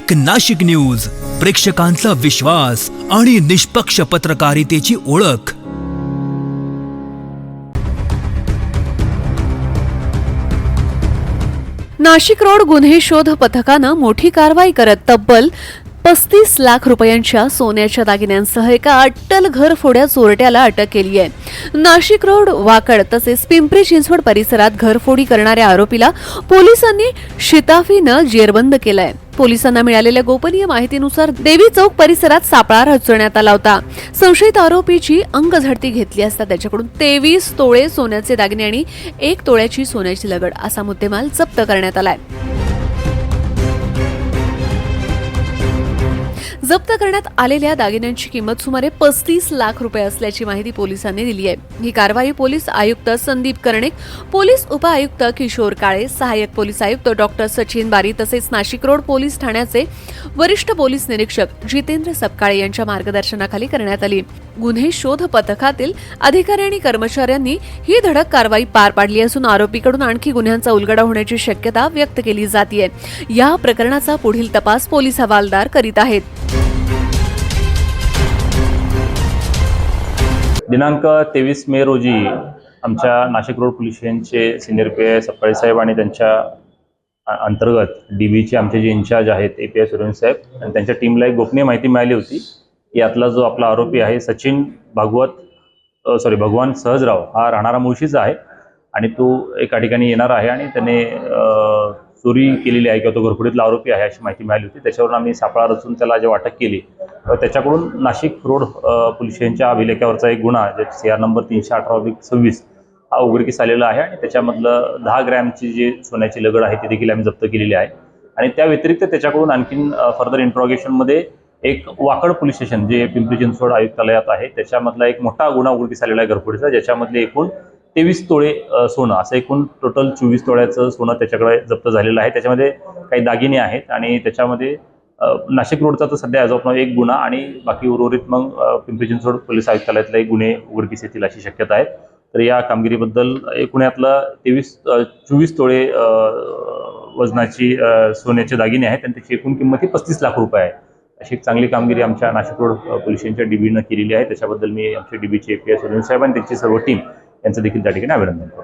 एक नाशिक न्यूज, प्रेक्षकांचा विश्वास आणि निष्पक्ष पत्रकारितेची ओळख। नाशिक रोड गुन्हे शोध पथकानं मोठी कारवाई करत तब्बल 35 लाख रुपयांच्या सोन्याच्या दागिन्यांसह एका अट्टल घरफोड्या चोरट्याला अटक केली आहे। नाशिक रोड वाकड तसेच पिंपरी चिंचवड परिसरात घरफोडी करणाऱ्या आरोपीला पोलिसांनी शिताफीनं जेरबंद केलंय। पोलिसांना मिळालेल्या गोपनीय माहितीनुसार देवी चौक परिसरात सापळा रचण्यात आला होता। संशयित आरोपीची अंगझडती घेतली असता त्याच्याकडून 23 तोळे सोन्याचे दागिने आणि 1 तोळ्याची सोन्याची लगड असा मुद्देमाल जप्त करण्यात आलाय। जप्त करण्यात आलेल्या दागिन्यांची किंमत सुमारे 35 लाख रुपये असल्याची माहिती पोलिसांनी दिली आहे। ही कारवाई पोलीस आयुक्त संदीप कर्णिक, पोलीस उपआयुक्त किशोर काळे, सहाय्यक पोलीस आयुक्त डॉक्टर सचिन बारी तसेच नाशिक रोड पोलीस ठाण्याचे वरिष्ठ पोलीस निरीक्षक जितेंद्र सपकाळे यांच्या मार्गदर्शनाखाली करण्यात आली। गुन्हे शोध पथकातील अधिकारी आणि कर्मचाऱ्यांनी ही धडक कारवाई पार पाडली असून आरोपीकडून आणखी गुन्ह्यांचा उलगडा होण्याची शक्यता व्यक्त केली जाते। या प्रकरणाचा पुढील तपास पोलीस हवालदार करीत आहेत। दिनांक 23 मे रोजी आमच्या नाशिक रोड पोलीस स्टेशनचे सिनियर पी.आय. सपकाळे साहेब आणि त्यांच्या अंतर्गत डीबीचे आमचे जे इन्चार्ज आहेत ए.पी.आय. सुरेश साहेब आणि त्यांच्या टीमला एक गोपनीय माहिती मिळाली होती। यातला जो आपला आरोपी आहे सचिन भगवान सहजराव हा राहणारा मुळशीचा आहे आणि तो एका ठिकाणी येणार आहे आणि त्याने चोरी केलेली आहे किंवा तो घरफोडीतला आरोपी आहे अशी माहिती मिळाली होती। त्याच्यावरून आम्ही सापळा रचून त्याला जे अटक केली त्याच्याकडून नाशिक रोड पोलीस स्टेशनच्या अभिलेखावरचा एक गुन्हा जे CR नंबर 318/26 हा उघडकीस आलेला आहे आणि त्याच्यामधलं 10 ग्रॅमची जी सोन्याची लगड आहे ती देखील आम्ही जप्त केलेली आहे। आणि त्या व्यतिरिक्त त्याच्याकडून आणखीन फर्दर इंट्रोगेशनमध्ये एक वाकड पोलीस स्टेशन जे पिंपरी चिंचवड आयुक्तालयात आहे त्याच्यामधला एक मोठा गुन्हा उघडकीस आलेला आहे घरफोडीचा, ज्याच्यामधले एकूण 23 तोळे सोनं असं एकूण टोटल 24 तोळ्याचं सोनं त्याच्याकडे जप्त झालेलं आहे। त्याच्यामध्ये काही दागिने आहेत आणि त्याच्यामध्ये नाशिक रोडचा तर सध्या ॲज ऑफ नाव एक गुन्हा आणि बाकी उर्वरित मग पिंपरी चिंचवड पोलीस आयुक्तालयातला एक गुन्हे उघडकीस येतील अशी शक्यता आहे। तर या कामगिरीबद्दल एकूण यातलं 24 तोळे वजनाची सोन्याचे दागिने आहेत आणि त्याची एकूण किंमत ही 35 लाख रुपये आहे। अशी एक चांगली कामगिरी आमच्या नाशिक रोड पोलीस स्टेशनच्या डीबीनं केलेली आहे। त्याच्याबद्दल मी आमचे डीबीचे ए.पी.आय. सुरेश साहेब आणि त्यांची सर्व टीम यांचं देखील त्या ठिकाणी अभिनंदन करतो।